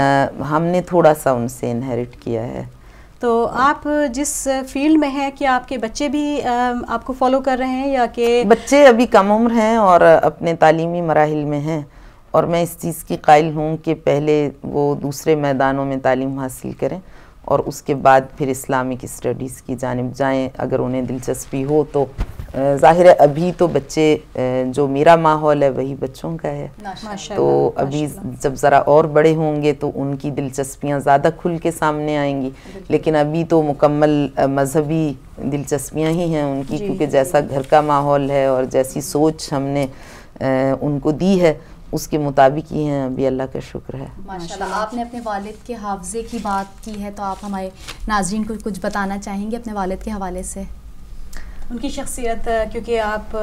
ہم نے تھوڑا سا ان سے انہیرٹ کیا ہے. تو آپ جس فیلڈ میں ہیں، کہ آپ کے بچے بھی آپ کو فالو کر رہے ہیں، یا کہ بچے ابھی کم عمر ہیں اور اپنے تعلیمی مراحل میں ہیں، اور میں اس چیز کی قائل ہوں کہ پہلے وہ دوسرے میدانوں میں تعلیم حاصل کریں اور اس کے بعد پھر اسلامک اسٹڈیز کی جانب جائیں اگر انہیں دلچسپی ہو. تو ظاہر ہے ابھی تو بچے جو میرا ماحول ہے وہی بچوں کا ہے، تو ابھی جب ذرا اور بڑے ہوں گے تو ان کی دلچسپیاں زیادہ کھل کے سامنے آئیں گی. لیکن ابھی تو مکمل مذہبی دلچسپیاں ہی ہیں ان کی، کیونکہ جیسا گھر کا ماحول ہے اور جیسی سوچ ہم نے ان کو دی ہے اس کے مطابق ہی ہیں ابھی، اللہ کا شکر ہے. ماشاءاللہ. آپ نے اپنے والد کے حافظے کی بات کی ہے، تو آپ ہمارے ناظرین کو کچھ بتانا چاہیں گے اپنے والد کے حوالے سے؟ ان کی شخصیت، کیونکہ آپ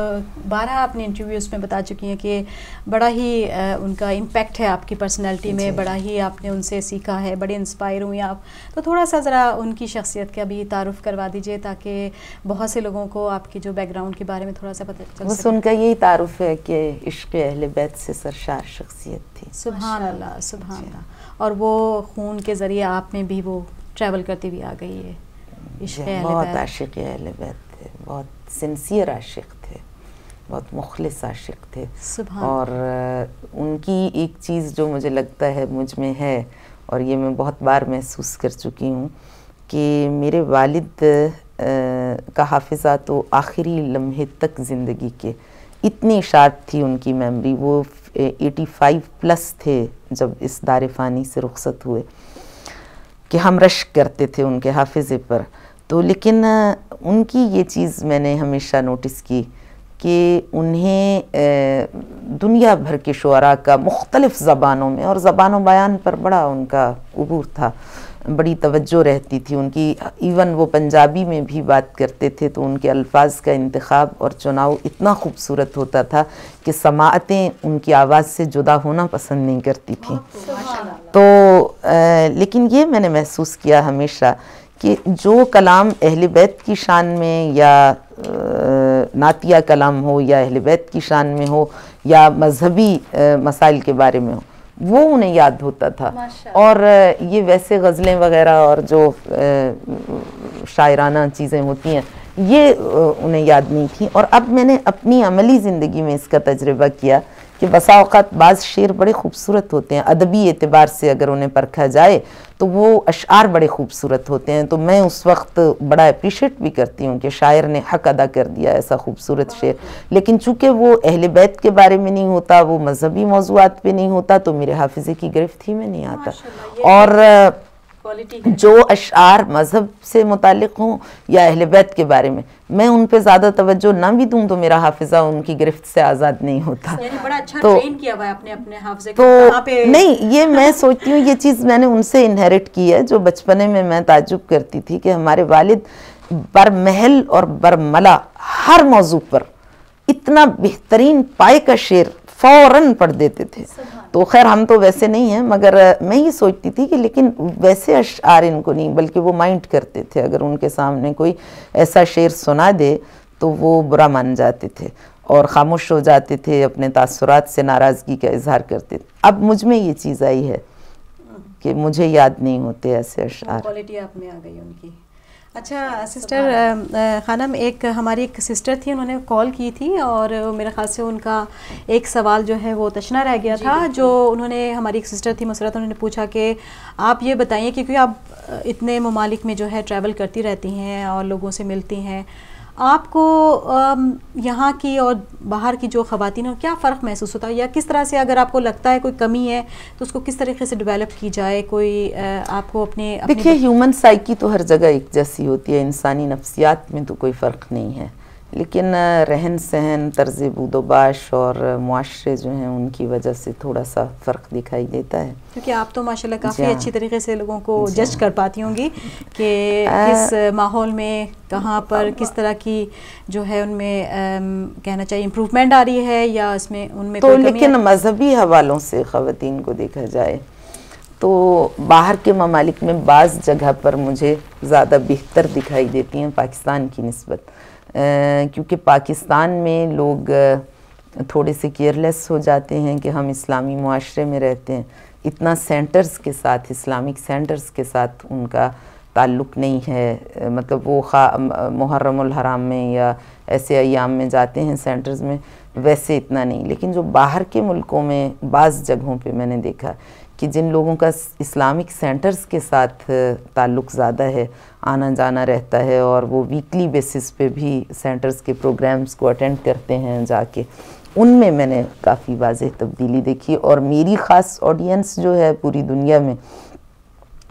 بارہا اپنے انٹرویوز میں بتا چکی ہیں کہ بڑا ہی ان کا امپیکٹ ہے آپ کی پرسنالٹی میں، بڑا ہی آپ نے ان سے سیکھا ہے، بڑے انسپائر ہوئی آپ. تو تھوڑا سا ذرا ان کی شخصیت کا بھی تعارف کروا دیجئے تاکہ بہت سے لوگوں کو آپ کی جو بیک گراؤنڈ کے بارے میں تھوڑا سا پتہ چل سکے. بس ان کا یہی تعارف ہے کہ عشق اہل بیت سے سرشار شخصیت تھی. سبحان اللہ، سبحان اللہ. اور وہ خون کے ذریعے آپ میں بھی وہ ٹریول کرتی بھی آ گئی ہے. بہت عاشق اہل بیت تھے، بہت سنسیئر عاشق تھے، بہت مخلص عاشق تھے. اور ان کی ایک چیز جو مجھے لگتا ہے مجھ میں ہے، اور یہ میں بہت بار محسوس کر چکی ہوں، کہ میرے والد کا حافظہ تو آخری لمحے تک زندگی کے اتنی شارپ تھی ان کی میموری. وہ 85+ تھے جب اس دار فانی سے رخصت ہوئے، کہ ہم رشک کرتے تھے ان کے حافظے پر. تو لیکن ان کی یہ چیز میں نے ہمیشہ نوٹس کی کہ انہیں دنیا بھر کے شعراء کا مختلف زبانوں میں، اور زبان و بیان پر بڑا ان کا عبور تھا، بڑی توجہ رہتی تھی ان کی. ایون وہ پنجابی میں بھی بات کرتے تھے تو ان کے الفاظ کا انتخاب اور چناؤ اتنا خوبصورت ہوتا تھا کہ سماعتیں ان کی آواز سے جدا ہونا پسند نہیں کرتی تھیں. تو لیکن یہ میں نے محسوس کیا ہمیشہ کہ جو کلام اہل بیت کی شان میں، یا نعتیہ کلام ہو، یا اہل بیت کی شان میں ہو، یا مذہبی مسائل کے بارے میں ہو، وہ انہیں یاد ہوتا تھا. اور یہ ویسے غزلیں وغیرہ اور جو شاعرانہ چیزیں ہوتی ہیں یہ انہیں یاد نہیں تھیں. اور اب میں نے اپنی عملی زندگی میں اس کا تجربہ کیا کہ بسا اوقات بعض شعر بڑے خوبصورت ہوتے ہیں، ادبی اعتبار سے اگر انہیں پرکھا جائے تو وہ اشعار بڑے خوبصورت ہوتے ہیں. تو میں اس وقت بڑا اپریشیٹ بھی کرتی ہوں کہ شاعر نے حق ادا کر دیا ایسا خوبصورت شعر. لیکن چونکہ وہ اہل بیت کے بارے میں نہیں ہوتا، وہ مذہبی موضوعات پہ نہیں ہوتا، تو میرے حافظے کی گرفت ہی میں نہیں آتا. اور جو اشعار مذہب سے متعلق ہوں یا اہل بیت کے بارے میں ان پہ زیادہ توجہ نہ بھی دوں تو میرا حافظہ ان کی گرفت سے آزاد نہیں ہوتا. بڑا اچھا ٹرین کیا ہوا ہے اپنے حافظے تو نہیں, یہ میں سوچتی ہوں یہ چیز میں نے ان سے انہیرٹ کی ہے. جو بچپنے میں تعجب کرتی تھی کہ ہمارے والد برمحل اور برملا ہر موضوع پر اتنا بہترین پائے کا شعر فوراً پڑھ دیتے تھے. تو خیر ہم تو ویسے نہیں ہیں, مگر میں یہ سوچتی تھی کہ لیکن ویسے اشعار ان کو نہیں, بلکہ وہ مائنڈ کرتے تھے. اگر ان کے سامنے کوئی ایسا شعر سنا دے تو وہ برا مان جاتے تھے اور خاموش ہو جاتے تھے, اپنے تاثرات سے ناراضگی کا اظہار کرتے تھے. اب مجھ میں یہ چیز آئی ہے کہ مجھے یاد نہیں ہوتے ایسے اشعار. کوالٹی آپ میں آ گئی ان کی. اچھا سسٹر خانم, ایک ہماری ایک سسٹر تھی, انہوں نے کال کی تھی اور میرے خیال سے ان کا ایک سوال جو ہے وہ تشنا رہ گیا تھا. جو انہوں نے, ہماری ایک سسٹر تھی مسرت, انہوں نے پوچھا کہ آپ یہ بتائیے کہ کیونکہ آپ اتنے ممالک میں جو ہے ٹریول کرتی رہتی ہیں اور لوگوں سے ملتی ہیں, آپ کو یہاں کی اور باہر کی جو خواتین ہیں کیا فرق محسوس ہوتا ہے, یا کس طرح سے اگر آپ کو لگتا ہے کوئی کمی ہے تو اس کو کس طریقے سے ڈیولپ کی جائے؟ کوئی آپ کو اپنے دیکھیے ہیومن سائیکی تو ہر جگہ ایک جیسی ہوتی ہے, انسانی نفسیات میں تو کوئی فرق نہیں ہے, لیکن رہن سہن, طرز بود و باش اور معاشرے جو ہیں ان کی وجہ سے تھوڑا سا فرق دکھائی دیتا ہے. کیونکہ آپ تو ماشاءاللہ کافی اچھی طریقے سے لوگوں کو جج کر پاتی ہوں گی کہ کس ماحول میں کہاں پر کس طرح کی جو ہے ان میں کہنا چاہیے امپروومنٹ آ رہی ہے یا اس میں ان میں تو. لیکن مذہبی حوالوں سے خواتین کو دیکھا جائے تو باہر کے ممالک میں بعض جگہ پر مجھے زیادہ بہتر دکھائی دیتی ہیں پاکستان کی نسبت, کیونکہ پاکستان میں لوگ تھوڑے سے کیئرلیس ہو جاتے ہیں کہ ہم اسلامی معاشرے میں رہتے ہیں. اتنا سینٹرز کے ساتھ, اسلامک سینٹرز کے ساتھ ان کا تعلق نہیں ہے. مطلب وہ محرم الحرام میں یا ایسے ایام میں جاتے ہیں سینٹرز میں, ویسے اتنا نہیں. لیکن جو باہر کے ملکوں میں بعض جگہوں پہ میں نے دیکھا کہ جن لوگوں کا اسلامک سینٹرز کے ساتھ تعلق زیادہ ہے, آنا جانا رہتا ہے اور وہ ویکلی بیسس پہ بھی سینٹرز کے پروگرامز کو اٹینڈ کرتے ہیں جا کے, ان میں نے کافی واضح تبدیلی دیکھی. اور میری خاص آڈینس جو ہے پوری دنیا میں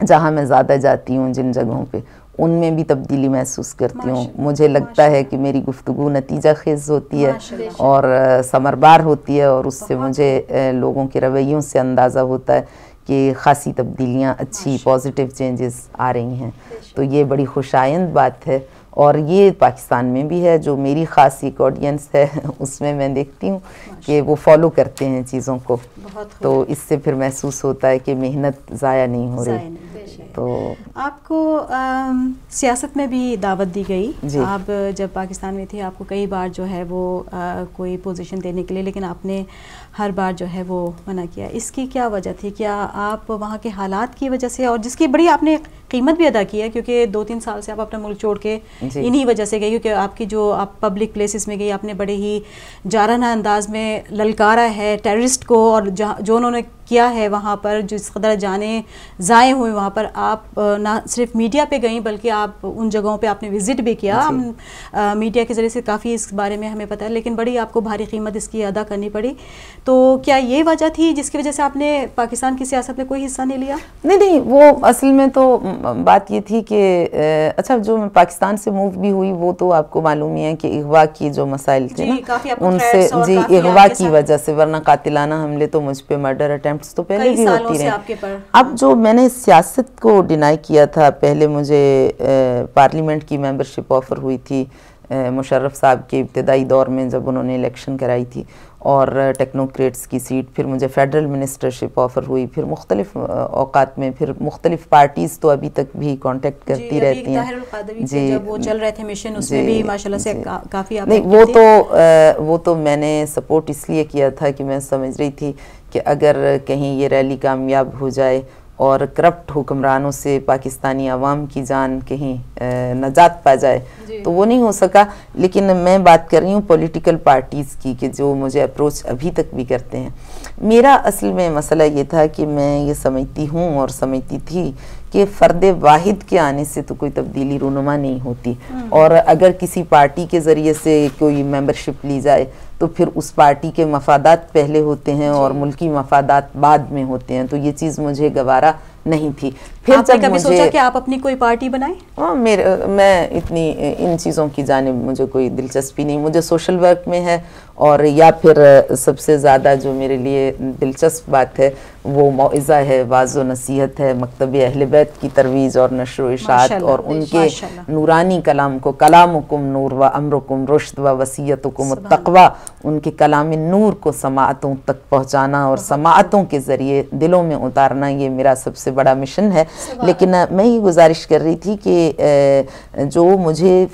جہاں میں زیادہ جاتی ہوں جن جگہوں پہ, ان میں بھی تبدیلی محسوس کرتی ہوں. مجھے لگتا ہے کہ میری گفتگو نتیجہ خیز ہوتی ہے اور ثمربار ہوتی ہے, اور اس سے مجھے لوگوں کے رویوں سے اندازہ ہوتا ہے کہ خاصی تبدیلیاں, اچھی پازیٹیو چینجز آ رہی ہیں. تو یہ بڑی خوش آئند بات ہے, اور یہ پاکستان میں بھی ہے. جو میری خاص ایک آڈینس ہے اس میں دیکھتی ہوں کہ وہ فالو کرتے ہیں چیزوں کو, تو اس سے پھر محسوس ہوتا ہے کہ محنت ضائع نہیں ہو رہی. تو آپ کو سیاست میں بھی دعوت دی گئی, آپ جب پاکستان میں تھے آپ کو کئی بار جو ہے وہ کوئی پوزیشن دینے کے لیے, لیکن آپ نے ہر بار جو ہے وہ منع کیا. اس کی کیا وجہ تھی؟ کیا آپ وہاں کے حالات کی وجہ سے, اور جس کی بڑی آپ نے قیمت بھی ادا کی ہے کیونکہ 2-3 سال سے آپ اپنا ملک چھوڑ کے انہی وجہ سے گئی, کیونکہ آپ کی جو آپ پبلک پلیسز میں گئی, آپ نے بڑے ہی جارحانہ انداز میں للکارا ہے ٹیررسٹ کو, اور جو انہوں نے کیا ہے وہاں پر, جس قدر جانیں ضائع ہوئے وہاں پر, آپ نہ صرف میڈیا پہ گئیں بلکہ آپ ان جگہوں پہ آپ نے وزٹ بھی کیا. میڈیا کے ذریعے سے کافی اس بارے میں ہمیں پتہ ہے, لیکن بڑی آپ کو بھاری قیمت اس کی ادا کرنی پڑی. تو کیا یہ وجہ تھی جس کی وجہ سے آپ نے پاکستان کی سیاست میں کوئی حصہ نہیں لیا؟ نہیں, وہ اصل میں تو بات یہ تھی کہ اچھا جو میں پاکستان سے موو بھی ہوئی وہ تو آپ کو معلوم ہی ہے کہ اغوا کی جو مسائل تھے نا ان سے, اغوا کی وجہ سے, ورنہ قاتلانہ حملے تو مجھ پہ, مرڈر اٹیمپٹس تو پہلے بھی ہوتی رہے. اب جو میں نے سیاست کو ڈینائی کیا تھا, پہلے مجھے پارلیمنٹ کی ممبرشپ آفر ہوئی تھی مشرف صاحب کے ابتدائی دور میں جب انہوں نے الیکشن کرائی تھی, اور ٹیکنوکریٹس کی سیٹ, پھر مجھے فیڈرل منسٹرشپ آفر ہوئی, پھر مختلف اوقات میں پھر مختلف پارٹیز تو ابھی تک بھی کانٹیکٹ کرتی رہتی ہیں. جی, جب وہ چل رہے تھے مشن اس میں بھی ماشاءاللہ سے کافی آپ نہیں, وہ تو میں نے سپورٹ اس لیے کیا تھا کہ میں سمجھ رہی تھی کہ اگر کہیں یہ ریلی کامیاب ہو جائے اور کرپٹ حکمرانوں سے پاکستانی عوام کی جان کہیں نجات پا جائے, تو وہ نہیں ہو سکا. لیکن میں بات کر رہی ہوں پولیٹیکل پارٹیز کی کہ جو مجھے اپروچ ابھی تک بھی کرتے ہیں. میرا اصل میں مسئلہ یہ تھا کہ میں یہ سمجھتی ہوں اور سمجھتی تھی کہ فرد واحد کے آنے سے تو کوئی تبدیلی رونما نہیں ہوتی, اور اگر کسی پارٹی کے ذریعے سے کوئی ممبرشپ لی جائے تو پھر اس پارٹی کے مفادات پہلے ہوتے ہیں اور ملکی مفادات بعد میں ہوتے ہیں. تو یہ چیز مجھے گوارا نہیں تھی. پھر جب کبھی سوچا کہ آپ اپنی کوئی پارٹی بنائیں؟ میں اتنی ان چیزوں کی جانب مجھے کوئی دلچسپی نہیں. مجھے سوشل ورک میں ہے, اور یا پھر سب سے زیادہ جو میرے لیے دلچسپ بات ہے وہ موعظہ ہے, واعظ و نصیحت ہے, مکتب اہل بیت کی ترویج اور نشر و اشاعت, اور ان کے نورانی کلام کو, کلامکم نور و امرکم رشد و وصیتکم التقوی, ان کے کلام نور کو سماعتوں تک پہنچانا اور سماعتوں کے ذریعے دلوں میں اتارنا, یہ میرا سب سے بڑا مشن ہے. لیکن میں یہ گزارش کر رہی تھی کہ جو مجھے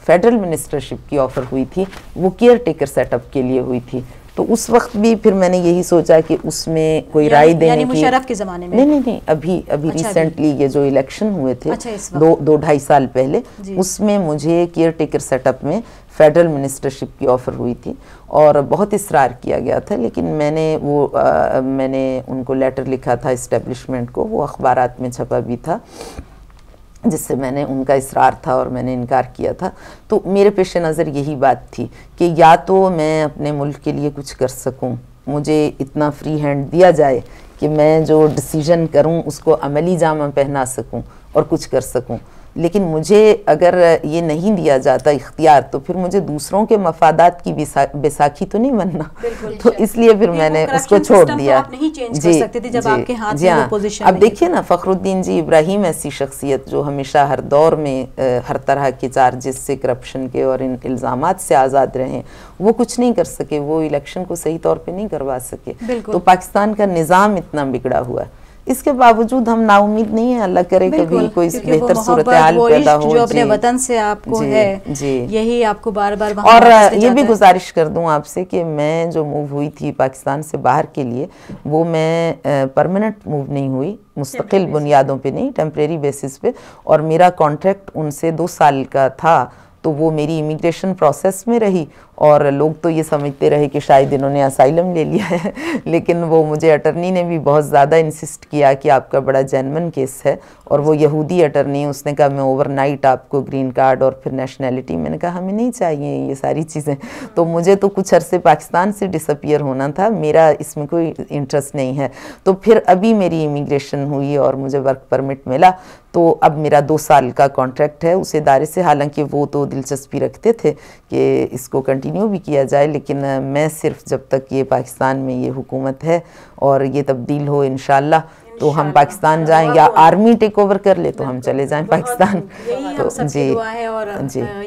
فیڈرل منسٹرشپ کی آفر ہوئی تھی وہ کیئر ٹیکر سیٹ اپ کے لیے ہوئی تھی, تو اس وقت بھی پھر میں نے یہی سوچا کہ اس میں کوئی رائے دینے کی, مشرف کے زمانے میں نہیں ابھی ریسنٹلی یہ جو الیکشن ہوئے تھے 2-2.5 سال پہلے, اس میں مجھے کیئر ٹیکر سیٹ اپ میں فیڈرل منسٹرشپ کی آفر ہوئی تھی اور بہت اصرار کیا گیا تھا. لیکن میں نے ان کو لیٹر لکھا تھا اسٹیبلشمنٹ کو, وہ اخبارات میں چھپا بھی تھا, جس سے میں نے ان کا اصرار تھا اور میں نے انکار کیا تھا. تو میرے پیش نظر یہی بات تھی کہ یا تو میں اپنے ملک کے لیے کچھ کر سکوں, مجھے اتنا فری ہینڈ دیا جائے کہ میں جو ڈیسیژن کروں اس کو عملی جامہ پہنا سکوں اور کچھ کر سکوں. لیکن مجھے اگر یہ نہیں دیا جاتا اختیار تو پھر مجھے دوسروں کے مفادات کی بیساکھی تو نہیں بننا, تو اس لیے پھر میں نے اس کو چھوڑ دیا. جی ہاں, اب دیکھیے نا فخر الدین جی ابراہیم ایسی شخصیت جو ہمیشہ ہر دور میں ہر طرح کے چارجز سے, کرپشن کے اور ان الزامات سے آزاد رہیں, وہ کچھ نہیں کر سکے, وہ الیکشن کو صحیح طور پہ نہیں کروا سکے. تو پاکستان کا نظام اتنا بگڑا ہوا ہے, اس کے باوجود ہم نا امید نہیں ہیں, اللہ کرے کبھی کوئی بہتر صورتحال پیدا ہو. جو اپنے وطن سے آپ کو ہے, یہی آپ کو بار بار. اور یہ بھی گزارش کر دوں آپ سے کہ میں جو موو ہوئی تھی پاکستان سے باہر کے لیے, وہ میں پرماننٹ موو نہیں ہوئی, مستقل بنیادوں پہ نہیں, ٹیمپریری بیسس پہ, اور میرا کانٹریکٹ ان سے 2 سال کا تھا. تو وہ میری امیگریشن پروسیس میں رہی, اور لوگ تو یہ سمجھتے رہے کہ شاید انہوں نے اسائلم لے لیا ہے, لیکن وہ مجھے اٹرنی نے بھی بہت زیادہ انسسٹ کیا کہ آپ کا بڑا جینون کیس ہے, اور وہ یہودی اٹرنی, اس نے کہا میں اوور نائٹ آپ کو گرین کارڈ اور پھر نیشنلٹی. میں نے کہا ہمیں نہیں چاہیے یہ ساری چیزیں, تو مجھے تو کچھ عرصے پاکستان سے ڈس اپیئر ہونا تھا, میرا اس میں کوئی انٹرسٹ نہیں ہے. تو پھر ابھی میری امیگریشن ہوئی اور مجھے ورک پرمٹ ملا, تو اب میرا 2 سال کا کانٹریکٹ ہے اس ادارے سے. حالانکہ وہ تو دلچسپی رکھتے تھے کہ اس کو کنٹینیو بھی کیا جائے, لیکن میں صرف جب تک یہ پاکستان میں یہ حکومت ہے اور یہ تبدیل ہو انشاءاللہ تو ہم پاکستان جائیں, یا آرمی ٹیک اوور کر لے تو ہم چلے جائیں پاکستان. جی, اور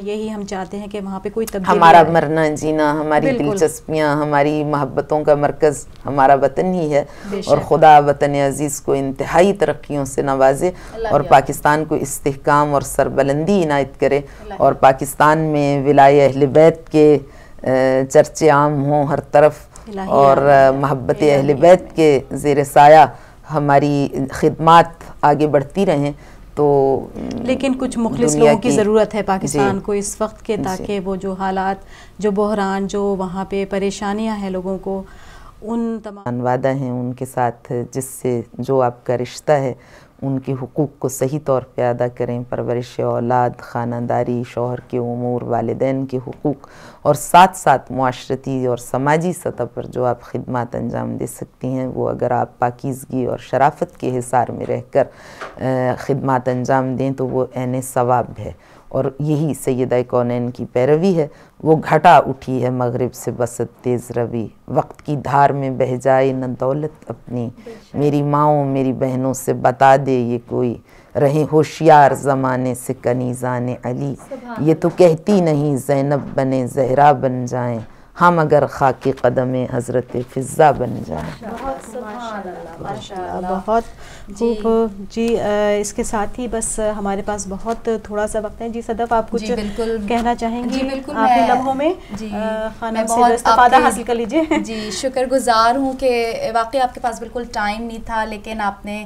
یہی ہم چاہتے ہیں کہ وہاں پہ کوئی تبدیلی, ہمارا مرنا جینا, ہماری دلچسپیاں, ہماری محبتوں کا مرکز ہمارا وطن ہی ہے, اور خدا وطن عزیز کو انتہائی ترقیوں سے نوازے اور پاکستان کو استحکام اور سربلندی عنایت کرے, اور پاکستان میں ولایہ اہل بیت کے چرچے عام ہوں ہر طرف, اور محبت اہل بیت کے زیر سایہ ہماری خدمات آگے بڑھتی رہیں. تو لیکن کچھ مخلص لوگوں کی ضرورت ہے پاکستان کو اس وقت کے, تاکہ وہ جو حالات, جو بحران, جو وہاں پہ پریشانیاں ہیں لوگوں کو, ان تمام وعدہ ہیں ان کے ساتھ جس سے جو آپ کا رشتہ ہے ان کے حقوق کو صحیح طور پہ ادا کریں, پرورش اولاد, خانہ داری, شوہر کے امور, والدین کے حقوق, اور ساتھ ساتھ معاشرتی اور سماجی سطح پر جو آپ خدمات انجام دے سکتی ہیں وہ اگر آپ پاکیزگی اور شرافت کے حصار میں رہ کر خدمات انجام دیں تو وہ عین ثواب ہے. اور یہی سیدہ کونین کی پیروی ہے. وہ گھٹا اٹھی ہے مغرب سے بسط تیز روی, وقت کی دھار میں بہہ جائے نہ دولت اپنی, میری ماؤں میری بہنوں سے بتا دے یہ کوئی, رہیں ہوشیار زمانے سے کنیزان علی, یہ تو کہتی نہیں زینب بنے زہرا بن جائیں, ہم اگر خاک قدم حضرت فضہ بن جائیں. بہت خوب جی. اس کے ساتھ ہی بس ہمارے پاس بہت تھوڑا سا وقت ہے. جی صدف, آپ کچھ کہنا چاہیں گی آخری لمحوں میں؟ خانم سے استفادہ حاصل کر لیجیے. جی شکر گزار ہوں کہ واقعی آپ کے پاس بالکل ٹائم نہیں تھا, لیکن آپ نے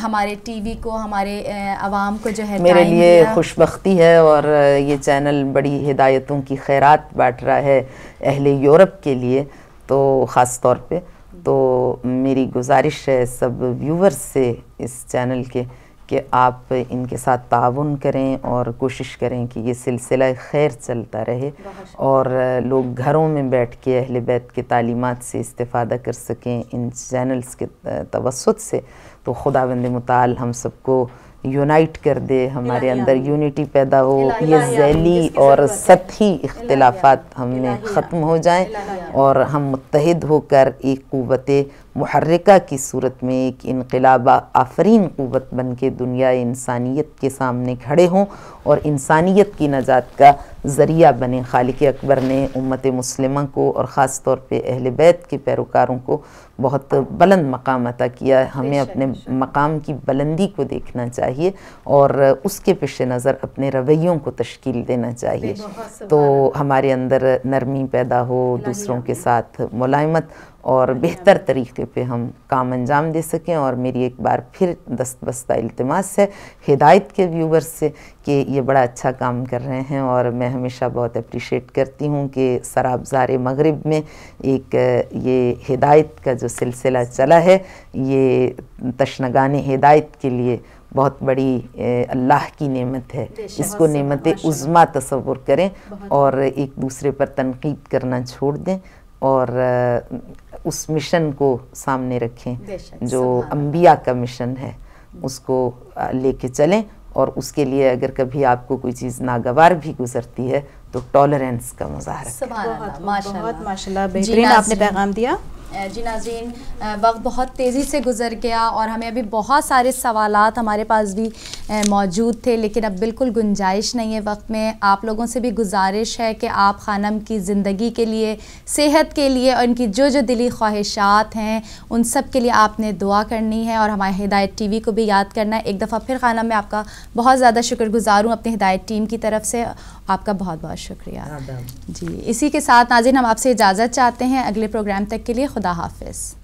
ہمارے ٹی وی کو, ہمارے عوام کو جو ہے میرے لیے خوش بختی ہے, اور یہ چینل بڑی ہدایتوں کی خیرات بانٹ رہا ہے اہل یورپ کے لیے تو خاص طور پہ. تو میری گزارش ہے سب ویورز سے اس چینل کے کہ آپ ان کے ساتھ تعاون کریں اور کوشش کریں کہ یہ سلسلہ خیر چلتا رہے, اور لوگ گھروں میں بیٹھ کے اہل بیت کے تعلیمات سے استفادہ کر سکیں ان چینلز کے توسط سے. تو خداوند متعال ہم سب کو یونائٹ کر دے، ہمارے اندر یونٹی پیدا ہو، یہ ذیلی اور سطحی اختلافات ہم میں ختم ہو جائیں اور ہم متحد ہو کر ایک قوت محرکہ کی صورت میں ایک انقلاب آفرین قوت بن کے دنیا انسانیت کے سامنے کھڑے ہوں اور انسانیت کی نجات کا ذریعہ بنے۔ خالق اکبر نے امت مسلمہ کو اور خاص طور پہ اہل بیت کے پیروکاروں کو بہت بلند مقام عطا کیا ہے، ہمیں اپنے مقام کی بلندی کو دیکھنا چاہیے اور اس کے پیش نظر اپنے رویوں کو تشکیل دینا چاہیے، تو ہمارے اندر نرمی پیدا ہو، دوسروں کے ساتھ ملائمت اور بہتر طریقے پہ ہم کام انجام دے سکیں۔ اور میری ایک بار پھر دست بستہ التماس ہے ہدایت کے ویورز سے کہ یہ بڑا اچھا کام کر رہے ہیں، اور میں ہمیشہ بہت اپریشیٹ کرتی ہوں کہ سرابزار مغرب میں ایک یہ ہدایت کا جو سلسلہ چلا ہے، یہ تشنگان ہدایت کے لیے بہت بڑی اللہ کی نعمت ہے، اس کو نعمت عظمیٰ تصور کریں اور ایک دوسرے پر تنقید کرنا چھوڑ دیں اور اس مشن کو سامنے رکھیں جو انبیاء کا مشن ہے، اس کو لے کے چلیں، اور اس کے لیے اگر کبھی آپ کو کوئی چیز ناگوار بھی گزرتی ہے تو ٹالرنس کا مظاہرہ کریں۔ سبحان اللہ، ماشاء اللہ، ماشاء اللہ، بہترین آپ نے پیغام دیا۔ جی ناظرین، وقت بہت تیزی سے گزر گیا اور ہمیں ابھی بہت سارے سوالات ہمارے پاس بھی موجود تھے، لیکن اب بالکل گنجائش نہیں ہے وقت میں۔ آپ لوگوں سے بھی گزارش ہے کہ آپ خانم کی زندگی کے لیے، صحت کے لیے اور ان کی جو دلی خواہشات ہیں ان سب کے لیے آپ نے دعا کرنی ہے اور ہمارے ہدایت ٹی وی کو بھی یاد کرنا ہے۔ ایک دفعہ پھر خانم میں آپ کا بہت زیادہ شکر گزار ہوں اپنی ہدایت ٹیم کی طرف سے، آپ کا بہت بہت شکریہ۔ جی اسی کے ساتھ ناظرین ہم آپ سے اجازت چاہتے ہیں، اگلے پروگرام تک کے لیے خدا حافظ۔